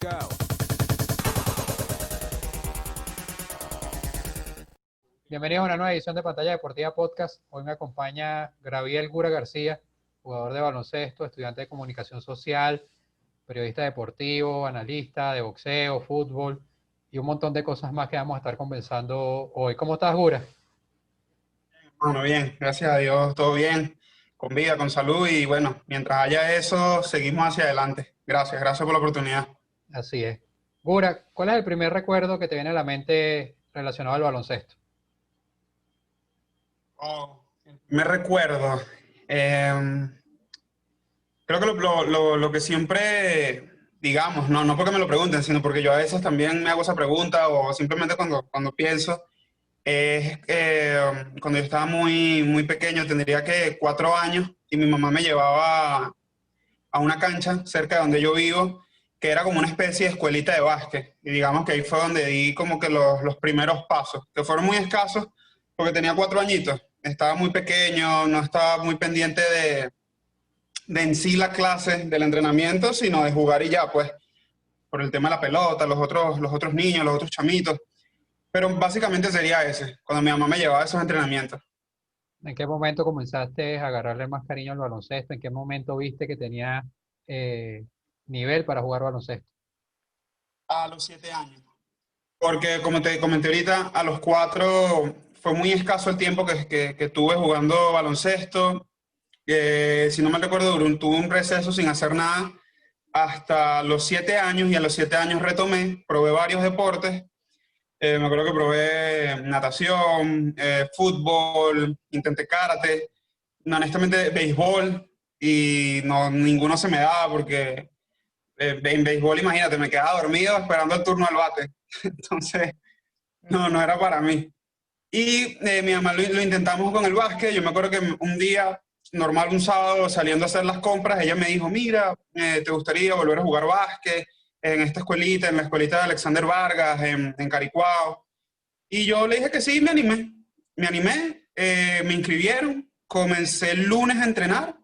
Go. Bienvenidos a una nueva edición de Pantalla Deportiva Podcast. Hoy me acompaña Graviel Gura García, jugador de baloncesto, estudiante de comunicación social, periodista deportivo, analista de boxeo, fútbol y un montón de cosas más que vamos a estar conversando hoy. ¿Cómo estás, Gura? Bueno, bien, gracias a Dios, todo bien, con vida, con salud y bueno, mientras haya eso, seguimos hacia adelante. Gracias por la oportunidad. Así es. Gura, ¿cuál es el primer recuerdo que te viene a la mente relacionado al baloncesto? Me recuerdo, eh, creo que lo que siempre, digamos, no porque me lo pregunten, sino porque yo a veces también me hago esa pregunta o simplemente cuando pienso, es que cuando yo estaba muy pequeño, tendría que 4 años y mi mamá me llevaba a una cancha cerca de donde yo vivo, que era como una especie de escuelita de básquet. Y digamos que ahí fue donde di como que los primeros pasos, que fueron muy escasos porque tenía 4 añitos. Estaba muy pequeño, no estaba muy pendiente de en sí la clase, del entrenamiento, sino de jugar y ya, pues, por el tema de la pelota, los otros niños, los otros chamitos. Pero básicamente sería ese, cuando mi mamá me llevaba a esos entrenamientos. ¿En qué momento comenzaste a agarrarle más cariño al baloncesto? ¿En qué momento viste que tenía eh, nivel para jugar baloncesto? A los 7 años. Porque como te comenté ahorita, a los 4 fue muy escaso el tiempo que tuve jugando baloncesto. Si no me recuerdo, tuve un receso sin hacer nada hasta los 7 años y a los 7 años retomé, probé varios deportes. Me acuerdo que probé natación, fútbol, intenté karate, no, honestamente béisbol y no, ninguno se me daba porque en béisbol, imagínate, me quedaba dormido esperando el turno al bate. Entonces, no era para mí. Y mi mamá lo intentamos con el básquet. Yo me acuerdo que un día, normal, un sábado, saliendo a hacer las compras, ella me dijo, mira, ¿te gustaría volver a jugar básquet en esta escuelita, en la escuelita de Alexander Vargas, en Caricuao? Y yo le dije que sí, me animé, me inscribieron, comencé el lunes a entrenar.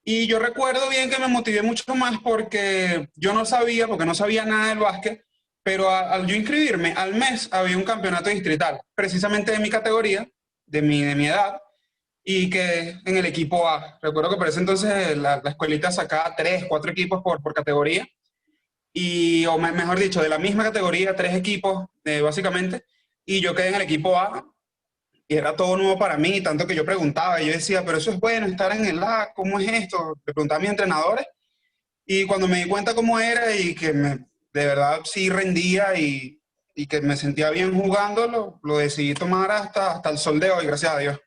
Y yo recuerdo bien que me motivé mucho más porque yo no sabía, porque no sabía nada del básquet, pero al yo inscribirme, al mes había un campeonato distrital, precisamente de mi categoría, de mi edad, y que en el equipo A. Recuerdo que por ese entonces la escuelita sacaba 3, 4 equipos por categoría, y, o mejor dicho, de la misma categoría, 3 equipos, básicamente, y yo quedé en el equipo A, y era todo nuevo para mí, tanto que yo preguntaba, y yo decía, pero eso es bueno, estar en el A, ¿cómo es esto? Le preguntaba a mis entrenadores, y cuando me di cuenta cómo era y que de verdad sí rendía y que me sentía bien jugando, lo decidí tomar hasta el sol de hoy, gracias a Dios.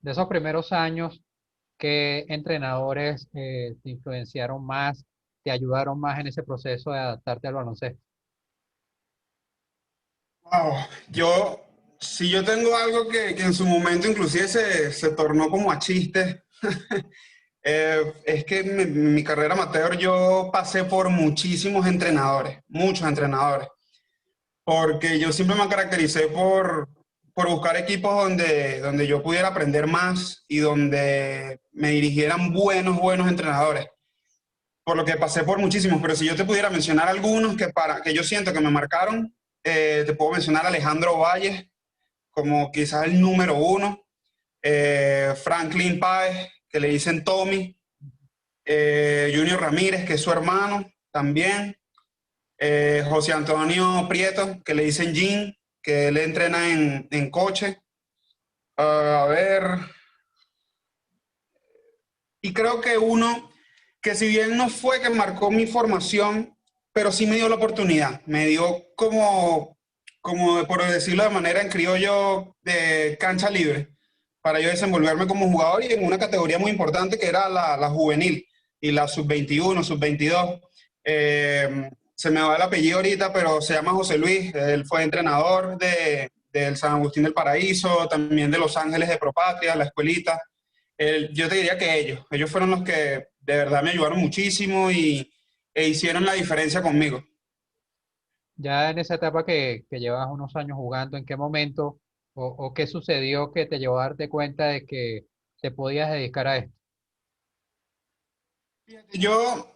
De esos primeros años, ¿qué entrenadores te influenciaron más, te ayudaron más en ese proceso de adaptarte al baloncesto? Wow, si yo tengo algo que en su momento inclusive se tornó como a chiste, es que en mi carrera amateur yo pasé por muchísimos entrenadores, muchos entrenadores, porque yo siempre me caractericé por buscar equipos donde yo pudiera aprender más y donde me dirigieran buenos entrenadores. Por lo que pasé por muchísimos, pero si yo te pudiera mencionar algunos que yo siento que me marcaron, te puedo mencionar a Alejandro Valles como quizás el número uno, Franklin Páez, que le dicen Tommy, Junior Ramírez, que es su hermano también, José Antonio Prieto, que le dicen Jean, que él entrena en coche. A ver, y creo que uno que si bien no fue que marcó mi formación, pero sí me dio la oportunidad, me dio como por decirlo de manera en criollo, de cancha libre, para yo desenvolverme como jugador y en una categoría muy importante que era la juvenil y la sub-21, sub-22. Se me va el apellido ahorita, pero se llama José Luis, él fue entrenador del San Agustín del Paraíso, también de Los Ángeles de Propatria, la escuelita. Yo te diría que ellos fueron los que de verdad me ayudaron muchísimo e hicieron la diferencia conmigo. Ya en esa etapa que llevas unos años jugando, ¿en qué momento o qué sucedió que te llevó a darte cuenta de que te podías dedicar a esto? Yo,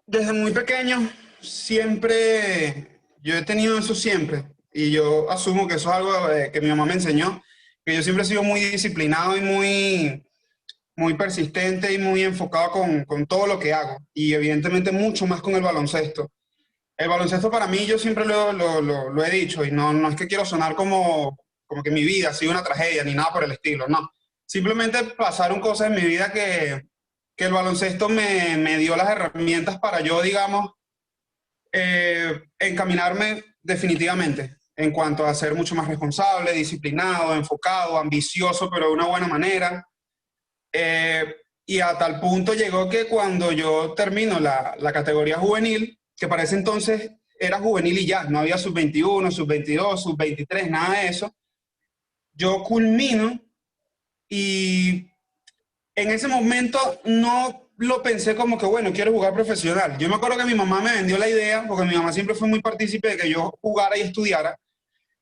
desde muy pequeño, yo he tenido eso siempre, y yo asumo que eso es algo que mi mamá me enseñó, que yo siempre he sido muy disciplinado y muy persistente y muy enfocado con todo lo que hago, y evidentemente mucho más con el baloncesto. El baloncesto para mí, yo siempre lo he dicho, y no es que quiero sonar como que mi vida ha sido una tragedia, ni nada por el estilo, no. Simplemente pasaron cosas en mi vida que el baloncesto me dio las herramientas para yo, digamos, encaminarme definitivamente en cuanto a ser mucho más responsable, disciplinado, enfocado, ambicioso, pero de una buena manera. Eh, y a tal punto llegó que cuando yo termino la categoría juvenil, que para ese entonces era juvenil y ya, no había sub-21, sub-22, sub-23, nada de eso, yo culmino y en ese momento no lo pensé como que, bueno, quiero jugar profesional. Yo me acuerdo que mi mamá me vendió la idea, porque mi mamá siempre fue muy partícipe de que yo jugara y estudiara.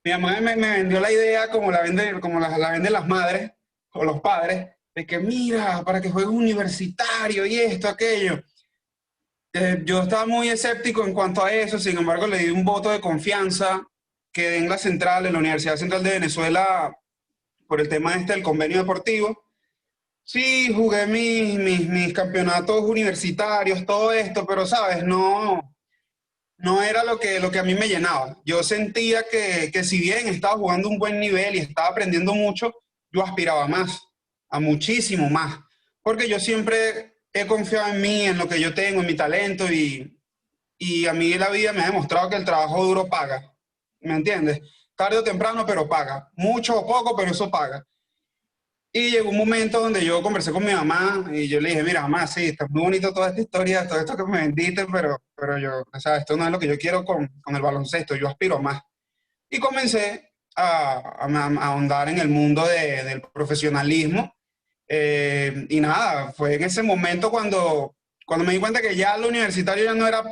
Mi mamá me vendió la idea como la venden las madres o los padres, de que mira, para que juegues universitario y esto, aquello. Yo estaba muy escéptico en cuanto a eso, sin embargo le di un voto de confianza, quedé en la central, en la Universidad Central de Venezuela, por el tema este del convenio deportivo. Sí, jugué mis campeonatos universitarios, todo esto, pero sabes, no era lo que a mí me llenaba. Yo sentía que si bien estaba jugando un buen nivel y estaba aprendiendo mucho, yo aspiraba más, a muchísimo más, porque yo siempre he confiado en mí, en lo que yo tengo, en mi talento y a mí la vida me ha demostrado que el trabajo duro paga, ¿me entiendes? Tarde o temprano, pero paga. Mucho o poco, pero eso paga. Y llegó un momento donde yo conversé con mi mamá y yo le dije, mira, mamá, sí, está muy bonito toda esta historia, todo esto que me vendiste, pero yo, o sea, esto no es lo que yo quiero con el baloncesto, yo aspiro a más. Y comencé a ahondar en el mundo del profesionalismo. Y nada, fue en ese momento cuando me di cuenta que ya lo universitario ya no era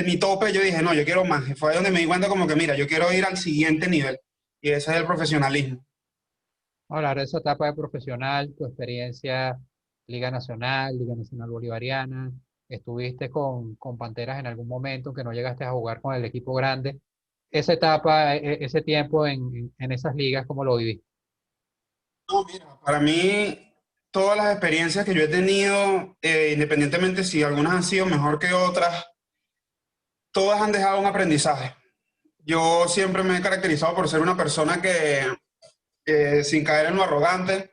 mi tope, yo dije, no, yo quiero más. Y fue ahí donde me di cuenta como que, mira, yo quiero ir al siguiente nivel. Y ese es el profesionalismo. Hablar de esa etapa de profesional, tu experiencia, Liga Nacional Bolivariana, estuviste con Panteras en algún momento que no llegaste a jugar con el equipo grande. Esa etapa, ese tiempo en esas ligas, ¿cómo lo viviste? No, mira, para mí, todas las experiencias que yo he tenido, independientemente si algunas han sido mejor que otras, todas han dejado un aprendizaje. Yo siempre me he caracterizado por ser una persona que sin caer en lo arrogante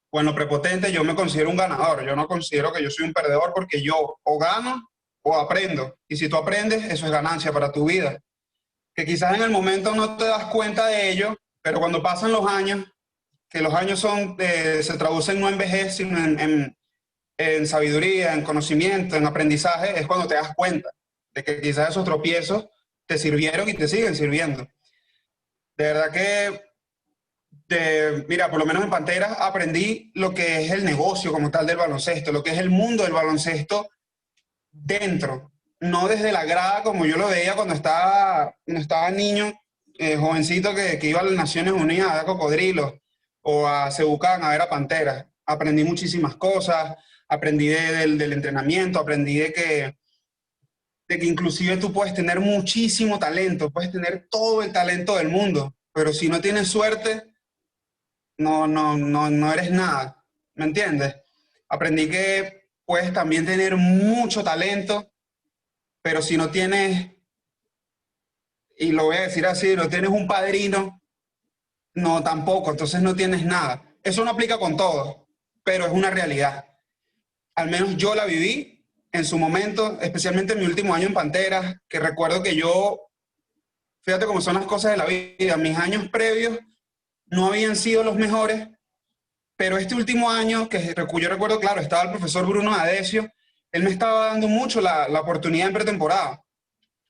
o en lo prepotente, yo me considero un ganador. Yo no considero que yo soy un perdedor porque yo o gano o aprendo. Y si tú aprendes, eso es ganancia para tu vida. Que quizás en el momento no te das cuenta de ello, pero cuando pasan los años, que los años se traducen no en vejez, sino en sabiduría, en conocimiento, en aprendizaje, es cuando te das cuenta de que quizás esos tropiezos te sirvieron y te siguen sirviendo. De verdad que, mira, por lo menos en Panteras aprendí lo que es el negocio como tal del baloncesto, lo que es el mundo del baloncesto dentro, no desde la grada como yo lo veía cuando estaba niño, jovencito que iba a las Naciones Unidas a ver cocodrilos o a Cebucán a ver a Panteras. Aprendí muchísimas cosas, aprendí del entrenamiento, aprendí de que inclusive tú puedes tener muchísimo talento, puedes tener todo el talento del mundo, pero si no tienes suerte, no eres nada, ¿me entiendes? Aprendí que puedes también tener mucho talento, pero si no tienes, y lo voy a decir así, no tienes un padrino, no tampoco, entonces no tienes nada. Eso no aplica con todo, pero es una realidad. Al menos yo la viví en su momento, especialmente en mi último año en Panteras, que recuerdo que yo, fíjate cómo son las cosas de la vida, mis años previos no habían sido los mejores, pero este último año, yo recuerdo, claro, estaba el profesor Bruno Adesio, él me estaba dando mucho la oportunidad en pretemporada,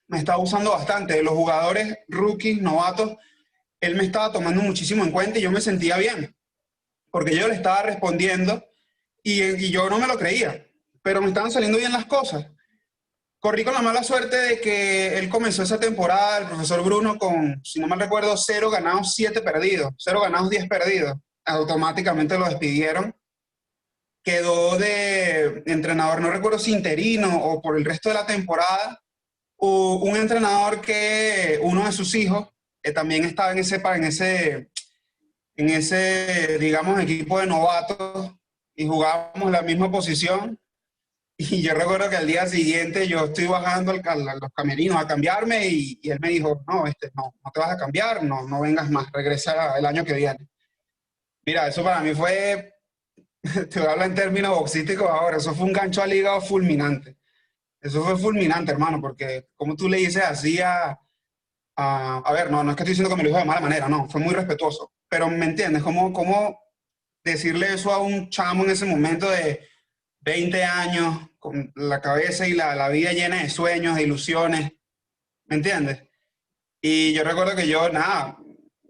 me estaba usando bastante, de los jugadores rookies, novatos, él me estaba tomando muchísimo en cuenta y yo me sentía bien, porque yo le estaba respondiendo y yo no me lo creía, pero me estaban saliendo bien las cosas. Corrí con la mala suerte de que él comenzó esa temporada, el profesor Bruno, con, si no mal recuerdo, 0 ganados, 7 perdidos, 0 ganados, 10 perdidos. Automáticamente lo despidieron. Quedó de entrenador, no recuerdo si interino o por el resto de la temporada. un entrenador que uno de sus hijos también estaba digamos, equipo de novatos y jugábamos la misma posición. Y yo recuerdo que al día siguiente yo estoy bajando a los camerinos a cambiarme y él me dijo, no, no te vas a cambiar, no vengas más, regresa el año que viene. Mira, eso para mí fue, te voy a hablar en términos boxísticos ahora, eso fue un gancho al hígado fulminante. Eso fue fulminante, hermano, porque como tú le dices así a ver, no es que estoy diciendo que me lo dijo de mala manera, no, fue muy respetuoso, pero ¿me entiendes? ¿Cómo decirle eso a un chamo en ese momento de 20 años, con la cabeza y la vida llena de sueños, de ilusiones, ¿me entiendes? Y yo recuerdo que yo, nada,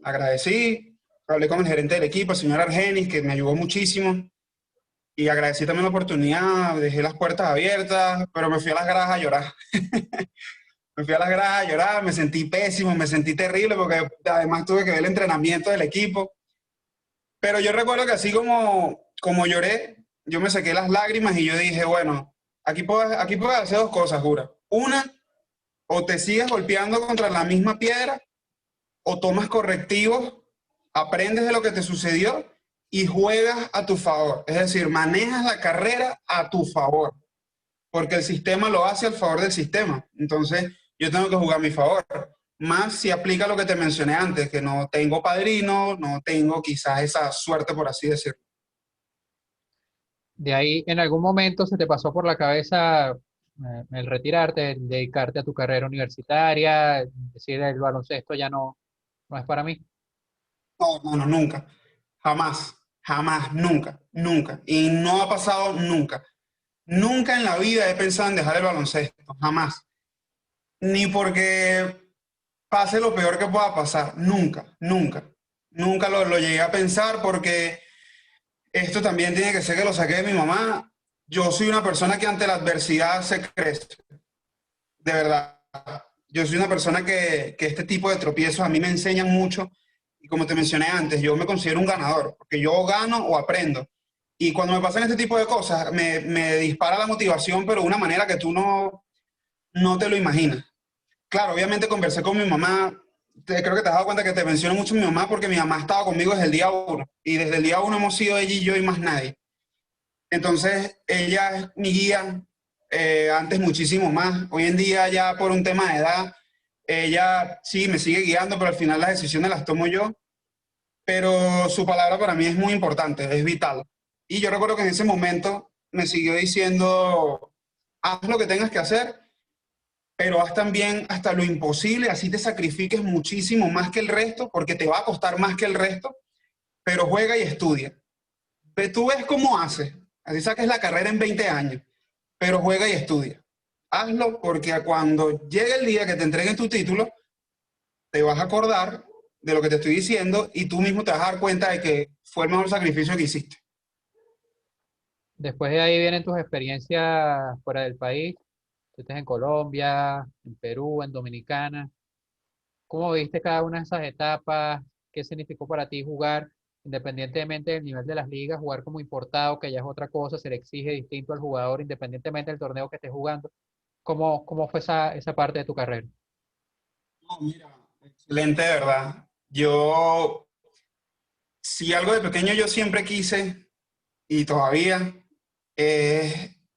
agradecí, hablé con el gerente del equipo, el señor Argenis, que me ayudó muchísimo, y agradecí también la oportunidad, dejé las puertas abiertas, pero me fui a las gradas a llorar. Me fui a las gradas a llorar, me sentí pésimo, me sentí terrible, porque además tuve que ver el entrenamiento del equipo. Pero yo recuerdo que así como lloré, yo me saqué las lágrimas y yo dije, bueno, aquí puedes hacer dos cosas, Jura. Una, o te sigues golpeando contra la misma piedra, o tomas correctivos, aprendes de lo que te sucedió y juegas a tu favor. Es decir, manejas la carrera a tu favor, porque el sistema lo hace al favor del sistema. Entonces, yo tengo que jugar a mi favor. Más si aplica lo que te mencioné antes, que no tengo padrino, no tengo quizás esa suerte, por así decirlo. De ahí, ¿en algún momento se te pasó por la cabeza el retirarte, el dedicarte a tu carrera universitaria, decir el baloncesto ya no es para mí? No, nunca. Jamás, jamás, nunca, nunca. Y no ha pasado nunca. Nunca en la vida he pensado en dejar el baloncesto, jamás. Ni porque pase lo peor que pueda pasar, nunca, nunca. Nunca lo llegué a pensar porque esto también tiene que ser que lo saqué de mi mamá. Yo soy una persona que ante la adversidad se crece, de verdad. Yo soy una persona que este tipo de tropiezos a mí me enseñan mucho y como te mencioné antes, yo me considero un ganador, porque yo gano o aprendo. Y cuando me pasan este tipo de cosas, me dispara la motivación, pero de una manera que tú no te lo imaginas. Claro, obviamente conversé con mi mamá, creo que te has dado cuenta que te menciono mucho mi mamá porque mi mamá estaba conmigo desde el día uno y desde el día uno hemos sido ella y yo y más nadie. Entonces, ella es mi guía, antes muchísimo más. Hoy en día ya por un tema de edad, ella sí me sigue guiando, pero al final las decisiones las tomo yo. Pero su palabra para mí es muy importante, es vital. Y yo recuerdo que en ese momento me siguió diciendo, haz lo que tengas que hacer, pero haz también hasta lo imposible, así te sacrifiques muchísimo más que el resto, porque te va a costar más que el resto, pero juega y estudia. Tú ves cómo haces, así saques la carrera en 20 años, pero juega y estudia. Hazlo porque cuando llegue el día que te entreguen tu título, te vas a acordar de lo que te estoy diciendo y tú mismo te vas a dar cuenta de que fue el mejor sacrificio que hiciste. Después de ahí vienen tus experiencias fuera del país. Tú estás en Colombia, en Perú, en Dominicana. ¿Cómo viste cada una de esas etapas? ¿Qué significó para ti jugar, independientemente del nivel de las ligas, jugar como importado, que ya es otra cosa, se le exige distinto al jugador, independientemente del torneo que esté jugando? ¿Cómo fue esa parte de tu carrera? No, mira, excelente, de verdad. Yo, si algo de pequeño yo siempre quise y todavía,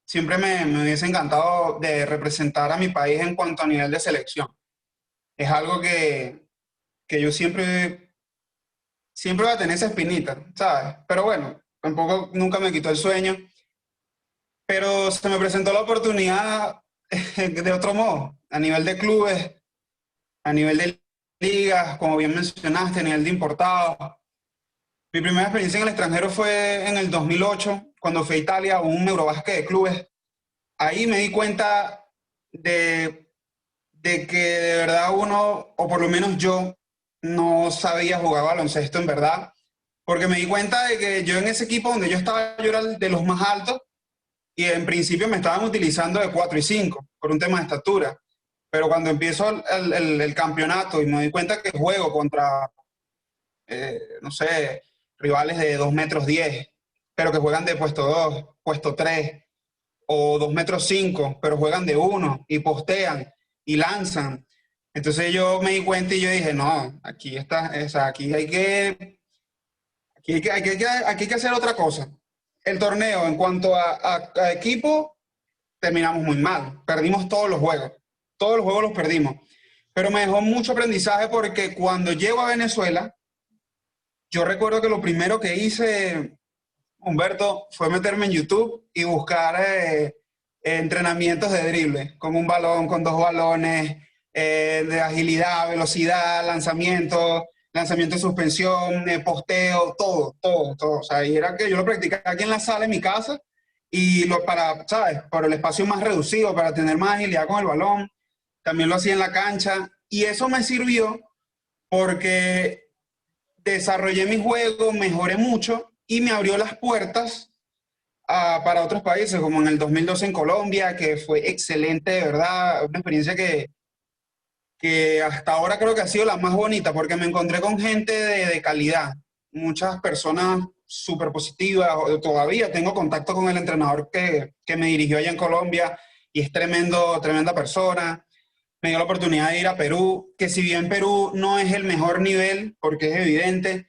siempre me hubiese encantado de representar a mi país en cuanto a nivel de selección. Es algo que yo siempre voy a tener esa espinita, ¿sabes? Pero bueno, tampoco nunca me quitó el sueño. Pero se me presentó la oportunidad de otro modo, a nivel de clubes, a nivel de ligas, como bien mencionaste, a nivel de importados. Mi primera experiencia en el extranjero fue en el 2008, cuando fui a Italia a un Eurobásquet de clubes. Ahí me di cuenta de que de verdad uno, o por lo menos yo, no sabía jugar baloncesto en verdad, porque me di cuenta de que yo en ese equipo donde yo estaba, yo era de los más altos, y en principio me estaban utilizando de 4 y 5 por un tema de estatura. Pero cuando empiezo el campeonato y me doy cuenta que juego contra, no sé, rivales de 2 metros 10, pero que juegan de puesto 2 puesto 3 o 2 metros 5 pero juegan de uno y postean. y lanzan. Entonces yo me di cuenta y yo dije, no, aquí está, o sea, aquí hay que hacer otra cosa. El torneo, en cuanto a equipo, terminamos muy mal. Perdimos todos los juegos. Todos los juegos los perdimos. Pero me dejó mucho aprendizaje porque cuando llego a Venezuela, yo recuerdo que lo primero que hice, Humberto, fue meterme en YouTube y buscar entrenamientos de drible, con un balón, con dos balones, de agilidad, velocidad, lanzamiento de suspensión, posteo, todo. O sea, y era que yo lo practicaba aquí en la sala, en mi casa, y ¿sabes? Por el espacio más reducido, para tener más agilidad con el balón. También lo hacía en la cancha, y eso me sirvió porque desarrollé mi juego, mejoré mucho, y me abrió las puertas para otros países, como en el 2012 en Colombia, que fue excelente, de verdad, una experiencia que hasta ahora creo que ha sido la más bonita, porque me encontré con gente de calidad, muchas personas súper positivas. Todavía tengo contacto con el entrenador que me dirigió allá en Colombia, y es tremenda persona. Me dio la oportunidad de ir a Perú, que si bien Perú no es el mejor nivel, porque es evidente,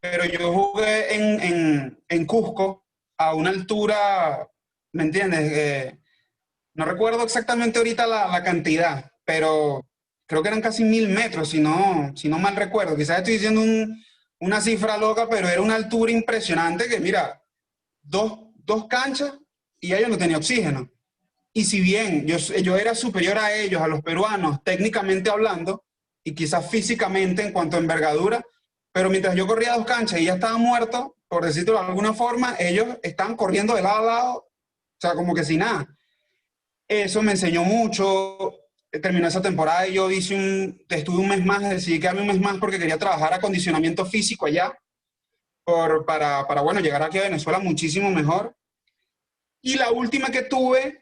pero yo jugué en Cusco a una altura, ¿me entiendes? No recuerdo exactamente ahorita la cantidad, pero creo que eran casi 1000 metros, si no mal recuerdo. Quizás estoy diciendo una cifra loca, pero era una altura impresionante que, mira, dos canchas y ya yo no tenía oxígeno. Y si bien yo era superior a ellos, a los peruanos, técnicamente hablando, y quizás físicamente en cuanto a envergadura, pero mientras yo corría dos canchas y ya estaba muerto, por decirlo de alguna forma, ellos estaban corriendo de lado a lado, o sea, como que sin nada. Eso me enseñó mucho. Terminó esa temporada y yo estuve un mes más, decidí quedarme un mes más porque quería trabajar acondicionamiento físico allá, bueno, llegar aquí a Venezuela muchísimo mejor. Y la última que tuve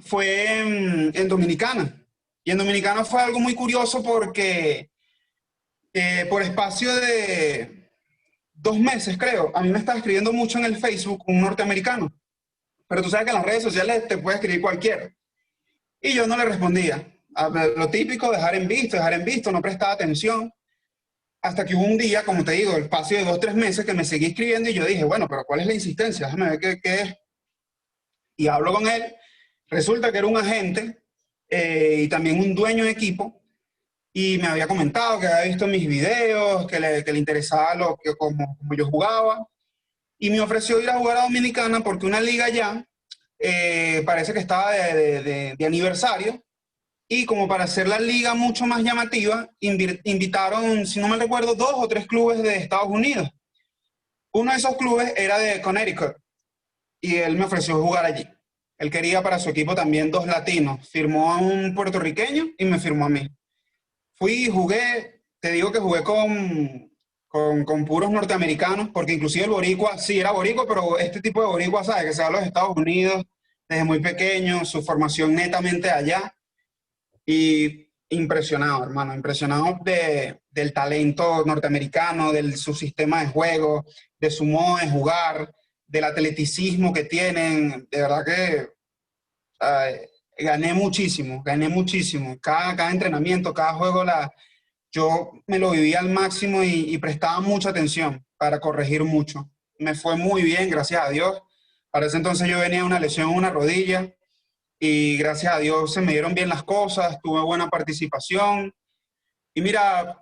fue en Dominicana. Y en Dominicana fue algo muy curioso porque por espacio de 2 meses, creo, a mí me estaba escribiendo mucho en el Facebook un norteamericano. Pero tú sabes que en las redes sociales te puede escribir cualquiera. Y yo no le respondía. Lo típico, dejar en visto, no prestaba atención. Hasta que hubo un día, como te digo, el espacio de 2, 3 meses que me seguí escribiendo y yo dije, bueno, pero ¿cuál es la insistencia? Déjame ver qué es. Y hablo con él. Resulta que era un agente y también un dueño de equipo, y me había comentado que había visto mis videos, que le interesaba como yo jugaba, y me ofreció ir a jugar a Dominicana porque una liga allá parece que estaba de aniversario, y como para hacer la liga mucho más llamativa, invitaron, si no me recuerdo, 2 o 3 clubes de Estados Unidos. Uno de esos clubes era de Connecticut, y él me ofreció jugar allí. Él quería para su equipo también 2 latinos. Firmó a un puertorriqueño y me firmó a mí. Fui y jugué, te digo que jugué con puros norteamericanos, porque inclusive el boricua, sí era boricua, pero este tipo de boricua, ¿sabes? Que se va a los Estados Unidos desde muy pequeño, su formación netamente allá. Y impresionado, hermano, impresionado del talento norteamericano, de su sistema de juego, de su modo de jugar, del atleticismo que tienen. De verdad que gané muchísimo, gané muchísimo. Cada entrenamiento, cada juego, yo me lo vivía al máximo y prestaba mucha atención para corregir mucho. Me fue muy bien, gracias a Dios. Para ese entonces yo venía de una lesión en una rodilla y gracias a Dios se me dieron bien las cosas, tuve buena participación. Y mira,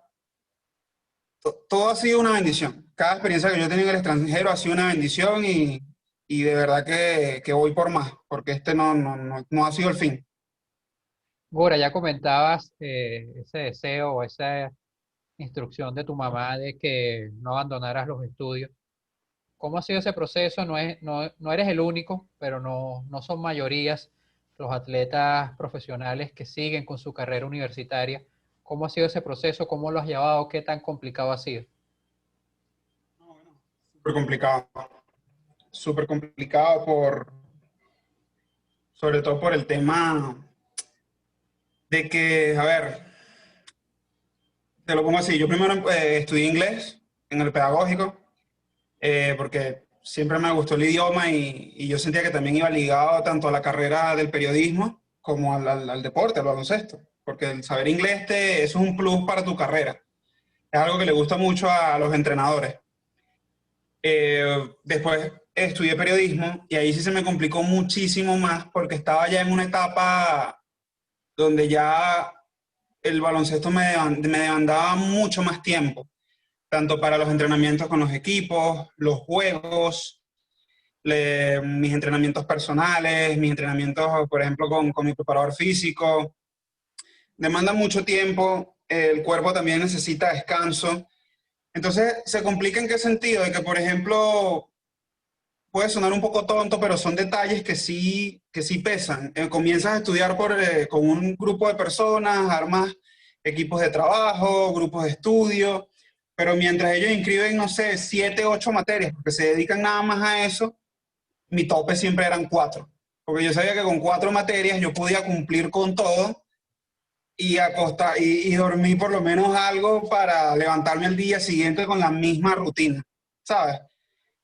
todo ha sido una bendición. Cada experiencia que yo he tenido en el extranjero ha sido una bendición y de verdad que voy por más, porque este no ha sido el fin. Gora, ya comentabas ese deseo o esa instrucción de tu mamá de que no abandonaras los estudios. ¿Cómo ha sido ese proceso? No eres el único, pero no son mayorías los atletas profesionales que siguen con su carrera universitaria. ¿Cómo ha sido ese proceso? ¿Cómo lo has llevado? ¿Qué tan complicado ha sido? Súper complicado. Súper complicado sobre todo por el tema de que, a ver, te lo pongo así, yo primero estudié inglés en el pedagógico, porque siempre me gustó el idioma y yo sentía que también iba ligado tanto a la carrera del periodismo como al deporte, al baloncesto. porque el saber inglés eso es un plus para tu carrera. Es algo que le gusta mucho a los entrenadores. Después estudié periodismo y ahí sí se me complicó muchísimo más porque estaba ya en una etapa donde ya el baloncesto me demandaba mucho más tiempo, tanto para los entrenamientos con los equipos, los juegos, mis entrenamientos personales, mis entrenamientos, por ejemplo, con mi preparador físico. Demanda mucho tiempo, el cuerpo también necesita descanso. Entonces, se complica en qué sentido, de que, por ejemplo, puede sonar un poco tonto, pero son detalles que sí pesan. Comienzas a estudiar con un grupo de personas, armas equipos de trabajo, grupos de estudio, pero mientras ellos inscriben, no sé, 7, 8 materias, porque se dedican nada más a eso, mi tope siempre eran 4. Porque yo sabía que con 4 materias yo podía cumplir con todo y y dormir por lo menos algo para levantarme al día siguiente con la misma rutina, ¿sabes?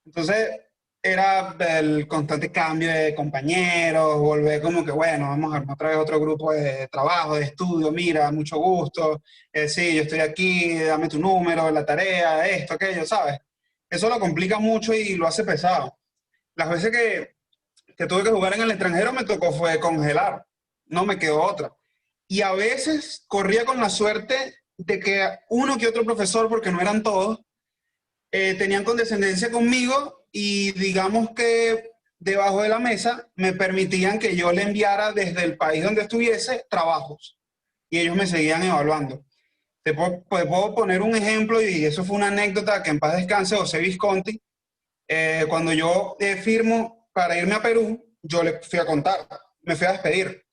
Entonces era el constante cambio de compañeros, volver como que, bueno, vamos a armar otra vez otro grupo de trabajo, de estudio, mira, mucho gusto, sí, yo estoy aquí, dame tu número, la tarea, esto, aquello, ¿sabes? Eso lo complica mucho y lo hace pesado. Las veces que tuve que jugar en el extranjero me tocó fue congelar, no me quedó otra. Y a veces corría con la suerte de que uno que otro profesor, porque no eran todos, tenían condescendencia conmigo y digamos que debajo de la mesa me permitían que yo le enviara desde el país donde estuviese trabajos y ellos me seguían evaluando. Te puedo poner un ejemplo y eso fue una anécdota que en paz descanse José Visconti. Cuando yo firmo para irme a Perú, yo le fui a contar, me fui a despedir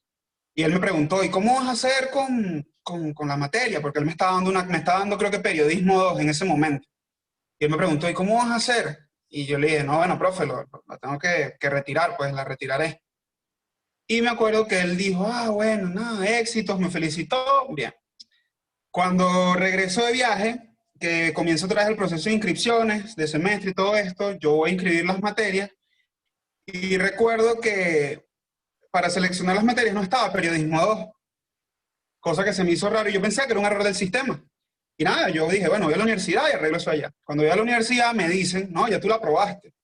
y él me preguntó, ¿y cómo vas a hacer con la materia? Porque él me estaba dando creo que periodismo 2 en ese momento. Y él me preguntó, ¿y cómo vas a hacer? Y yo le dije, no, bueno, profe, la tengo que retirar, pues la retiraré. Y me acuerdo que él dijo, ah, bueno, nada, éxitos, me felicitó, bien. Cuando regreso de viaje, que comienza otra vez el proceso de inscripciones, de semestre y todo esto, yo voy a inscribir las materias y recuerdo que para seleccionar las materias no estaba periodismo 2, cosa que se me hizo raro y yo pensé que era un error del sistema. Y nada, yo dije, bueno, voy a la universidad y arreglo eso allá. Cuando voy a la universidad me dicen, no, ya tú la aprobaste.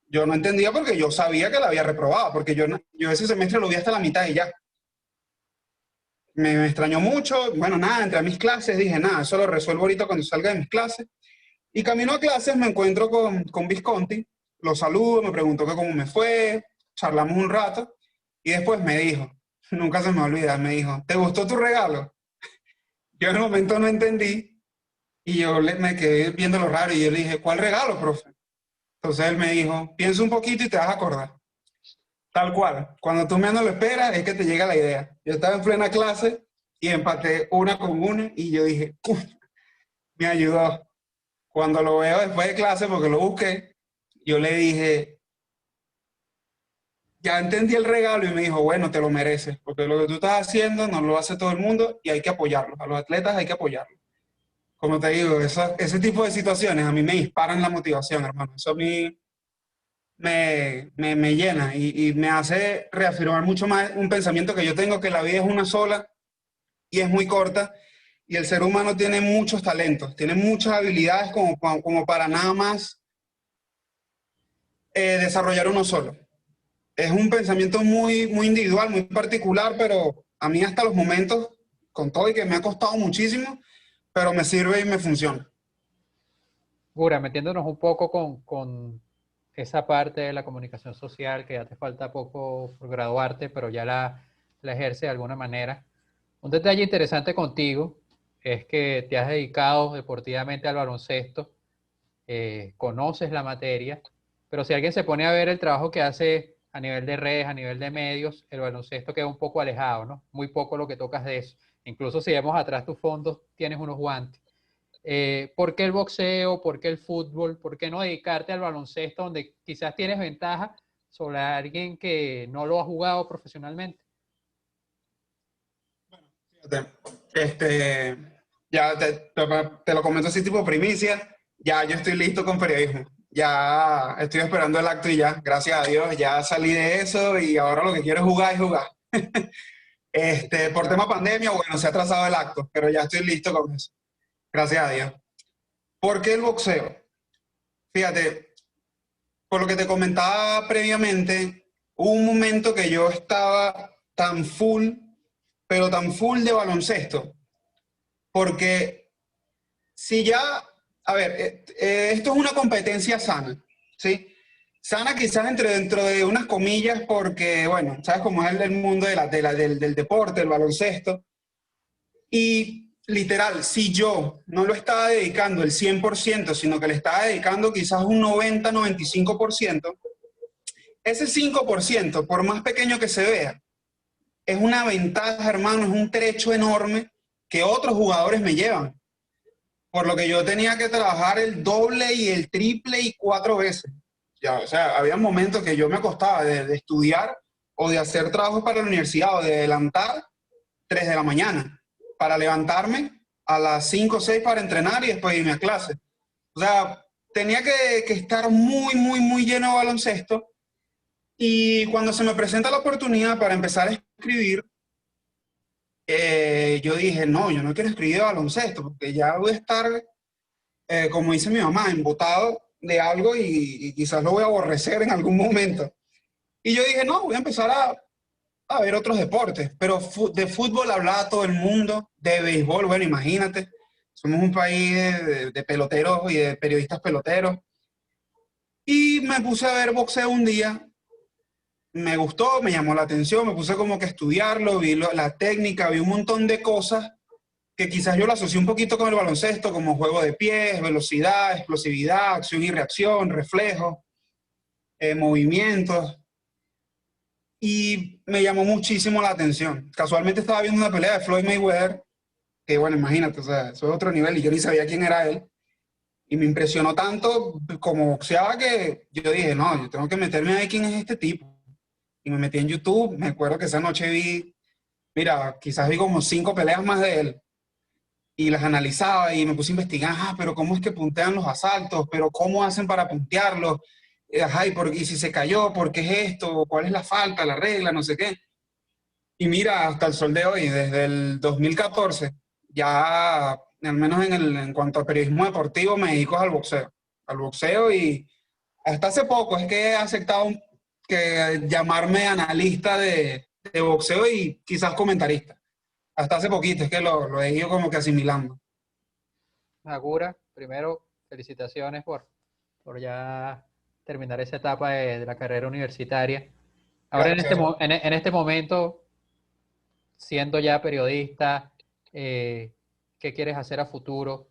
Yo no entendía porque yo sabía que la había reprobado, porque yo ese semestre lo vi hasta la mitad y ya. Me extrañó mucho, bueno, nada, entré a mis clases, dije, nada, eso lo resuelvo ahorita cuando salga de mis clases. Y camino a clases me encuentro con Visconti, lo saludo, me preguntó que cómo me fue, charlamos un rato y después me dijo, nunca se me olvida, me dijo, ¿te gustó tu regalo? Yo en el momento no entendí y me quedé viendo lo raro y yo le dije, ¿cuál regalo, profe? Entonces él me dijo, piensa un poquito y te vas a acordar. Tal cual, cuando tú menos lo esperas es que te llega la idea. Yo estaba en plena clase y empaté una con una y yo dije, "Uf", me ayudó. Cuando lo veo después de clase, porque lo busqué, yo le dije, ya entendí el regalo y me dijo, bueno, te lo mereces, porque lo que tú estás haciendo no lo hace todo el mundo y hay que apoyarlo. A los atletas hay que apoyarlo. Como te digo, ese tipo de situaciones a mí me disparan la motivación, hermano. Eso a mí me llena y me hace reafirmar mucho más un pensamiento que yo tengo, que la vida es una sola y es muy corta y el ser humano tiene muchos talentos, tiene muchas habilidades como para nada más desarrollar uno solo. Es un pensamiento muy, muy individual, muy particular, pero a mí hasta los momentos, con todo y que me ha costado muchísimo, pero me sirve y me funciona. Gura, metiéndonos un poco con esa parte de la comunicación social, que ya te falta poco por graduarte, pero ya la ejerce de alguna manera. Un detalle interesante contigo es que te has dedicado deportivamente al baloncesto, conoces la materia, pero si alguien se pone a ver el trabajo que hace a nivel de redes, a nivel de medios, el baloncesto queda un poco alejado, ¿no? Muy poco lo que tocas de eso. Incluso si vemos atrás tus fondos, tienes unos guantes. ¿Por qué el boxeo? ¿Por qué el fútbol? ¿Por qué no dedicarte al baloncesto donde quizás tienes ventaja sobre alguien que no lo ha jugado profesionalmente? Fíjate, ya te lo comento así tipo primicia, ya yo estoy listo con periodismo. Ya estoy esperando el acto y ya, gracias a Dios, ya salí de eso y ahora lo que quiero es jugar y jugar. Por tema pandemia, bueno, se ha atrasado el acto, pero ya estoy listo con eso. Gracias a Dios. ¿Por qué el boxeo? Fíjate, por lo que te comentaba previamente, hubo un momento que yo estaba tan full, pero tan full de baloncesto, porque si ya, a ver, esto es una competencia sana, ¿sí? Sana quizás dentro de unas comillas, porque, bueno, sabes cómo es el mundo del deporte, el baloncesto, y literal, si yo no lo estaba dedicando el 100%, sino que le estaba dedicando quizás un 90-95%, ese 5%, por más pequeño que se vea, es una ventaja, hermano, es un trecho enorme que otros jugadores me llevan. Por lo que yo tenía que trabajar el doble y el triple y 4 veces. Ya, o sea, había momentos que yo me acostaba de estudiar o de hacer trabajos para la universidad o de adelantar 3 de la mañana para levantarme a las 5 o 6 para entrenar y después irme a clase. O sea, tenía que estar muy, muy, muy lleno de baloncesto. Y cuando se me presenta la oportunidad para empezar a escribir, yo dije, no, yo no quiero escribir de baloncesto, porque ya voy a estar, como dice mi mamá, embotado de algo y quizás lo voy a aborrecer en algún momento. Y yo dije, no, voy a empezar a ver otros deportes, pero de fútbol hablaba todo el mundo, de béisbol, bueno, imagínate, somos un país de peloteros y de periodistas peloteros. Y me puse a ver boxeo un día, me gustó, me llamó la atención, me puse como que a estudiarlo, vi la técnica, vi un montón de cosas que quizás yo lo asocié un poquito con el baloncesto, como juego de pies, velocidad, explosividad, acción y reacción, reflejos, movimientos. Y me llamó muchísimo la atención. Casualmente estaba viendo una pelea de Floyd Mayweather, que bueno, imagínate, o sea, eso es otro nivel y yo ni sabía quién era él. Y me impresionó tanto como boxeaba que yo dije, no, yo tengo que meterme a ver quién es este tipo. Y me metí en YouTube, me acuerdo que esa noche vi, mira, quizás vi como 5 peleas más de él. Y las analizaba y me puse a investigar, pero ¿cómo es que puntean los asaltos? ¿Pero cómo hacen para puntearlos? Ajá, y si se cayó, ¿por qué es esto? ¿Cuál es la falta, la regla, no sé qué? Y mira, hasta el sol de hoy, desde el 2014, ya al menos en cuanto a periodismo deportivo, me dedico al boxeo y hasta hace poco es que he aceptado que llamarme analista de boxeo y quizás comentarista. Hasta hace poquito es que lo he ido como que asimilando. Agura, primero, felicitaciones por ya terminar esa etapa de la carrera universitaria. Ahora Gracias. en este momento, siendo ya periodista, ¿qué quieres hacer a futuro?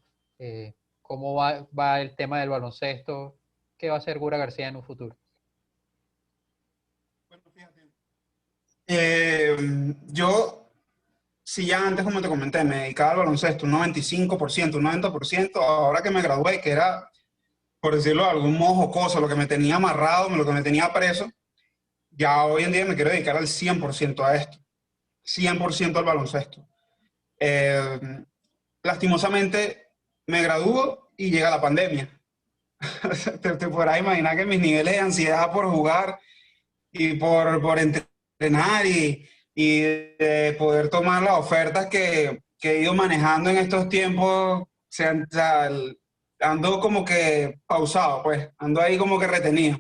¿Cómo va el tema del baloncesto? ¿Qué va a hacer Gura García en un futuro? Bueno, fíjate. Yo, si ya antes, como te comenté, me dedicaba al baloncesto un 95%, un 90%, ahora que me gradué, que era, por decirlo de algún modo jocoso, lo que me tenía amarrado, lo que me tenía preso, ya hoy en día me quiero dedicar al 100% a esto, 100% al baloncesto. Eh, Lastimosamente, me gradúo y llega la pandemia. Te podrás imaginar que mis niveles de ansiedad por jugar y por entrenar y de poder tomar las ofertas que he ido manejando en estos tiempos, o sea, ando como que pausado, pues, ando ahí como que retenido.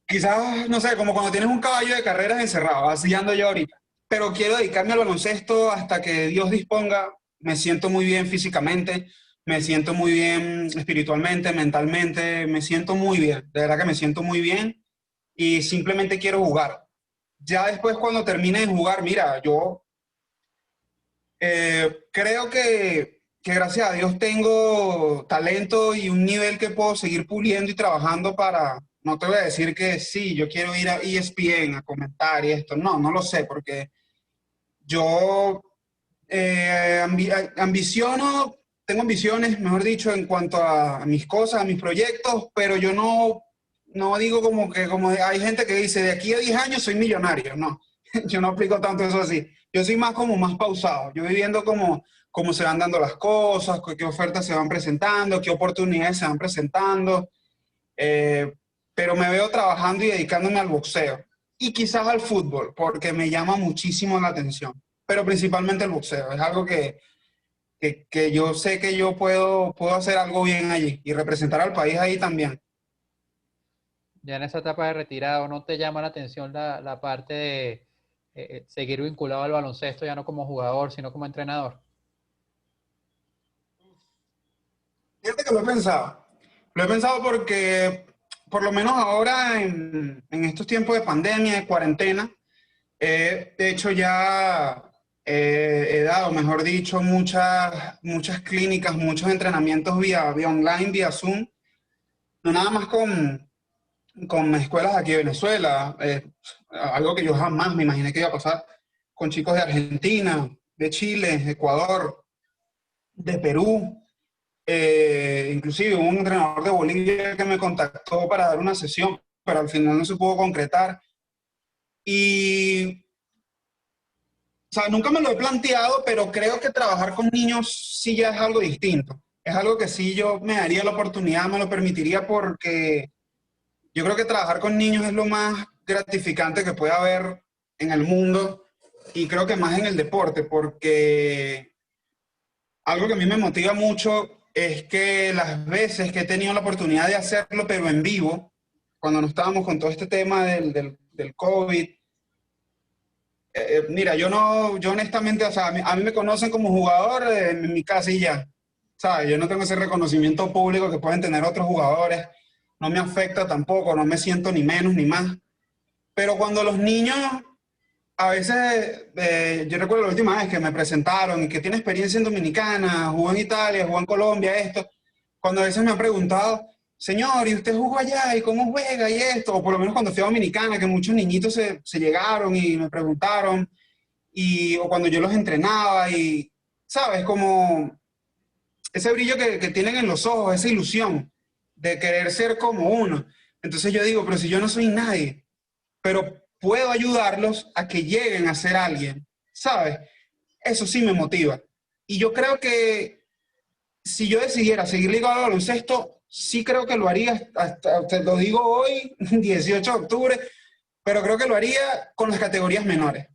Quizás, no sé, como cuando tienes un caballo de carreras encerrado, así ando yo ahorita. Pero quiero dedicarme al baloncesto hasta que Dios disponga. Me siento muy bien físicamente, me siento muy bien espiritualmente, mentalmente, me siento muy bien, de verdad que me siento muy bien y simplemente quiero jugar. Ya después cuando termine de jugar, mira, yo creo que gracias a Dios tengo talento y un nivel que puedo seguir puliendo y trabajando para, no te voy a decir que sí, yo quiero ir a ESPN a comentar y esto, no, no lo sé, porque yo ambiciono, tengo ambiciones, mejor dicho, en cuanto a mis cosas, a mis proyectos, pero yo no digo como que, como hay gente que dice, de aquí a 10 años soy millonario, no, yo no aplico tanto eso así. Yo soy más como más pausado, yo voy viendo cómo se van dando las cosas, qué ofertas se van presentando, qué oportunidades se van presentando, eh, pero me veo trabajando y dedicándome al boxeo. y quizás al fútbol, porque me llama muchísimo la atención, pero principalmente el boxeo. Es algo que yo sé que yo puedo hacer algo bien allí y representar al país ahí también. Ya en esa etapa de retirado, ¿no te llama la atención la parte de seguir vinculado al baloncesto, ya no como jugador, sino como entrenador? Fíjate que lo he pensado. Lo he pensado porque, por lo menos ahora, en estos tiempos de pandemia, de cuarentena, de hecho ya he dado, mejor dicho, muchas clínicas, muchos entrenamientos vía online, vía Zoom, no nada más con escuelas aquí de Venezuela, algo que yo jamás me imaginé que iba a pasar con chicos de Argentina, de Chile, de Ecuador, de Perú. Inclusive hubo un entrenador de Bolivia que me contactó para dar una sesión, pero al final no se pudo concretar. Y, o sea, nunca me lo he planteado, pero creo que trabajar con niños sí ya es algo distinto. Es algo que sí yo me daría la oportunidad, me lo permitiría, porque yo creo que trabajar con niños es lo más gratificante que puede haber en el mundo, y creo que más en el deporte, porque algo que a mí me motiva mucho es que las veces que he tenido la oportunidad de hacerlo, pero en vivo, cuando no estábamos con todo este tema del COVID, mira, yo no, yo honestamente, o sea, a mí me conocen como jugador en mi casa y ya, ¿sabes? Yo no tengo ese reconocimiento público que pueden tener otros jugadores, no me afecta tampoco, no me siento ni menos ni más, pero cuando los niños, a veces, yo recuerdo la última vez que me presentaron y que tiene experiencia en Dominicana, jugó en Italia, jugó en Colombia, esto, cuando a veces me han preguntado, señor, ¿y usted jugó allá? ¿Y cómo juega? Y esto, o por lo menos cuando fui a Dominicana, que muchos niñitos se llegaron y me preguntaron, o cuando yo los entrenaba, y, ¿sabes? Como ese brillo que tienen en los ojos, esa ilusión de querer ser como uno. Entonces yo digo, pero si yo no soy nadie, pero puedo ayudarlos a que lleguen a ser alguien, ¿sabes? Eso sí me motiva. Y yo creo que si yo decidiera seguir ligado al baloncesto, sí creo que lo haría, hasta, te lo digo hoy, 18 de octubre, pero creo que lo haría con las categorías menores.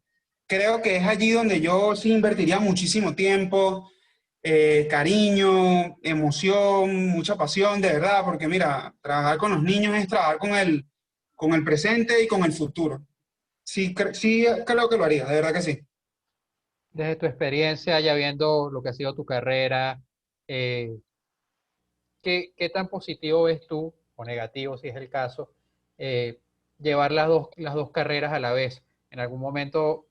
Creo que es allí donde yo sí invertiría muchísimo tiempo, cariño, emoción, mucha pasión, de verdad, porque mira, trabajar con los niños es trabajar con el presente y con el futuro. Sí, sí, creo que lo haría, de verdad que sí. Desde tu experiencia, ya viendo lo que ha sido tu carrera, eh, ¿qué tan positivo ves tú, o negativo si es el caso, eh, llevar las dos carreras a la vez? ¿En algún momento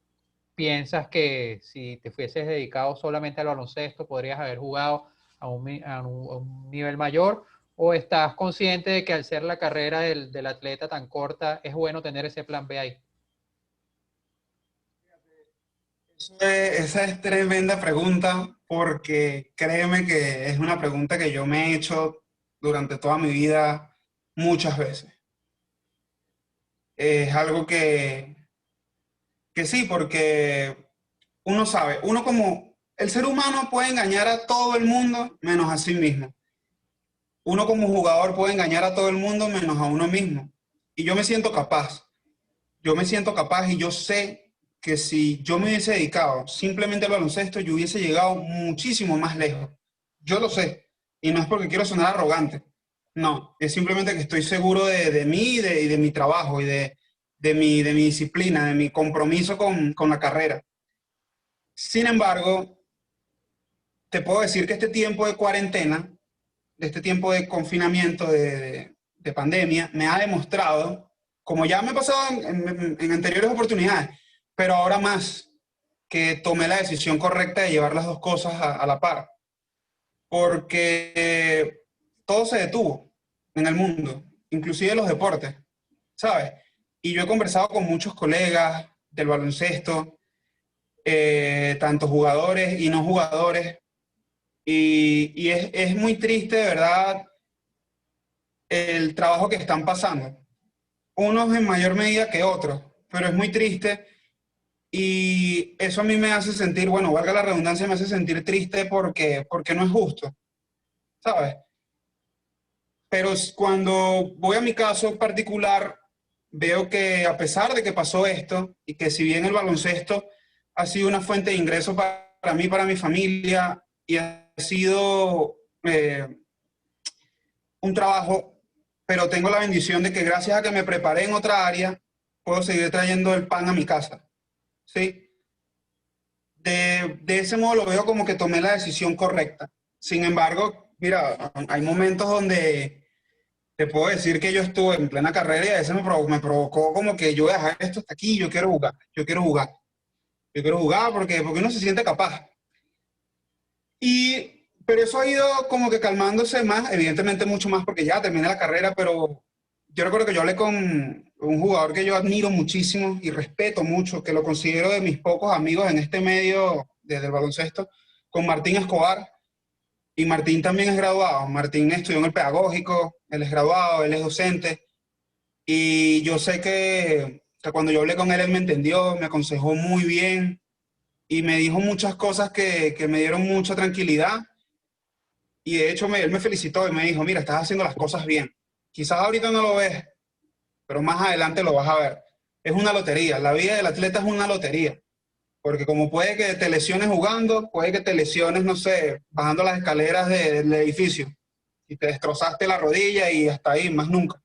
piensas que si te fueses dedicado solamente al baloncesto, podrías haber jugado a un nivel mayor? ¿O estás consciente de que al ser la carrera del atleta tan corta, es bueno tener ese plan B ahí? Esa es tremenda pregunta, porque créeme que es una pregunta que yo me he hecho durante toda mi vida muchas veces. Es algo que sí, porque uno sabe, uno como el ser humano puede engañar a todo el mundo menos a sí mismo. Uno como jugador puede engañar a todo el mundo menos a uno mismo. Y yo me siento capaz y yo sé que si yo me hubiese dedicado simplemente al baloncesto, yo hubiese llegado muchísimo más lejos. Yo lo sé. Y no es porque quiero sonar arrogante. No, es simplemente que estoy seguro de mí y de mi trabajo y de mi disciplina, de mi compromiso con la carrera. Sin embargo, te puedo decir que este tiempo de cuarentena, de este tiempo de confinamiento, de pandemia, me ha demostrado, como ya me ha pasado en anteriores oportunidades, pero ahora más, que tomé la decisión correcta de llevar las dos cosas a la par, porque todo se detuvo en el mundo, inclusive los deportes, ¿sabes? Y yo he conversado con muchos colegas del baloncesto, tanto jugadores y no jugadores, y es muy triste, de verdad, el trabajo que están pasando. Unos en mayor medida que otros, pero es muy triste, y eso a mí me hace sentir, bueno, valga la redundancia, me hace sentir triste porque no es justo, ¿sabes? Pero cuando voy a mi caso particular, veo que a pesar de que pasó esto y que si bien el baloncesto ha sido una fuente de ingreso para mí, para mi familia, y ha sido un trabajo, pero tengo la bendición de que gracias a que me preparé en otra área, puedo seguir trayendo el pan a mi casa, ¿sí? De ese modo lo veo como que tomé la decisión correcta. Sin embargo, mira, hay momentos donde te puedo decir que yo estuve en plena carrera y a veces me provocó como que yo voy a dejar esto hasta aquí, yo quiero jugar, yo quiero jugar, yo quiero jugar porque uno se siente capaz. Pero eso ha ido como que calmándose más, evidentemente mucho más porque ya terminé la carrera, pero yo recuerdo que yo hablé con un jugador que yo admiro muchísimo y respeto mucho, que lo considero de mis pocos amigos en este medio desde el baloncesto, con Martín Escobar. Y Martín también es graduado. Martín estudió en el pedagógico, él es graduado, él es docente. Y yo sé que cuando yo hablé con él, él me entendió, me aconsejó muy bien y me dijo muchas cosas que me dieron mucha tranquilidad. Y de hecho él me felicitó y me dijo, mira, estás haciendo las cosas bien. Quizás ahorita no lo ves, pero más adelante lo vas a ver. Es una lotería, la vida del atleta es una lotería, porque como puede que te lesiones jugando, puede que te lesiones, no sé, bajando las escaleras del edificio y te destrozaste la rodilla y hasta ahí, más nunca.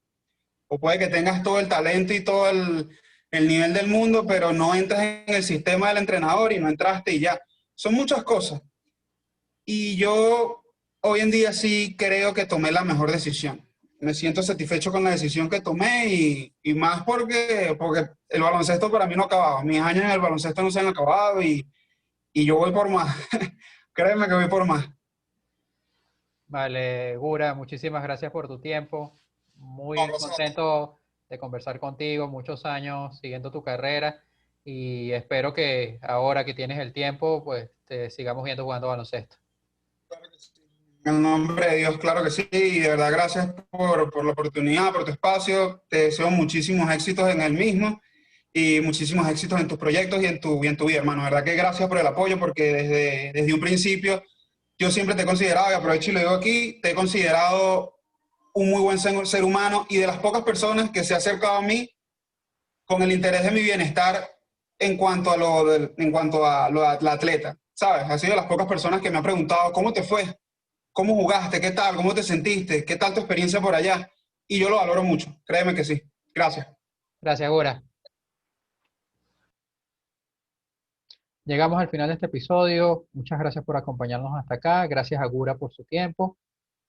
O puede que tengas todo el talento y todo el nivel del mundo, pero no entras en el sistema del entrenador y no entraste y ya. Son muchas cosas. Y yo hoy en día sí creo que tomé la mejor decisión. Me siento satisfecho con la decisión que tomé y más porque el baloncesto para mí no ha acabado. Mis años en el baloncesto no se han acabado y yo voy por más. Créeme que voy por más. Vale, Gura, muchísimas gracias por tu tiempo. No, Muy gracias a ti. contento de conversar contigo, muchos años siguiendo tu carrera y espero que ahora que tienes el tiempo, pues te sigamos viendo jugando baloncesto. Claro que sí. En el nombre de Dios, claro que sí. Y de verdad, gracias por la oportunidad, por tu espacio. Te deseo muchísimos éxitos en el mismo y muchísimos éxitos en tus proyectos y en tu vida, hermano. De verdad que gracias por el apoyo, porque desde un principio yo siempre te he considerado, y aprovecho y lo digo aquí, te he considerado un muy buen ser humano y de las pocas personas que se ha acercado a mí con el interés de mi bienestar en cuanto a la atleta, ¿sabes? Ha sido de las pocas personas que me ha preguntado, ¿cómo te fue? ¿Cómo jugaste? ¿Qué tal? ¿Cómo te sentiste? ¿Qué tal tu experiencia por allá? Y yo lo valoro mucho, créeme que sí. Gracias. Gracias, Gura. Llegamos al final de este episodio. Muchas gracias por acompañarnos hasta acá. Gracias a Gura por su tiempo.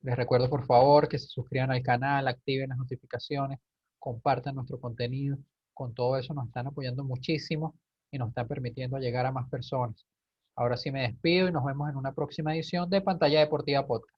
Les recuerdo por favor que se suscriban al canal, activen las notificaciones, compartan nuestro contenido. Con todo eso nos están apoyando muchísimo y nos están permitiendo llegar a más personas. Ahora sí me despido y nos vemos en una próxima edición de Pantalla Deportiva Podcast.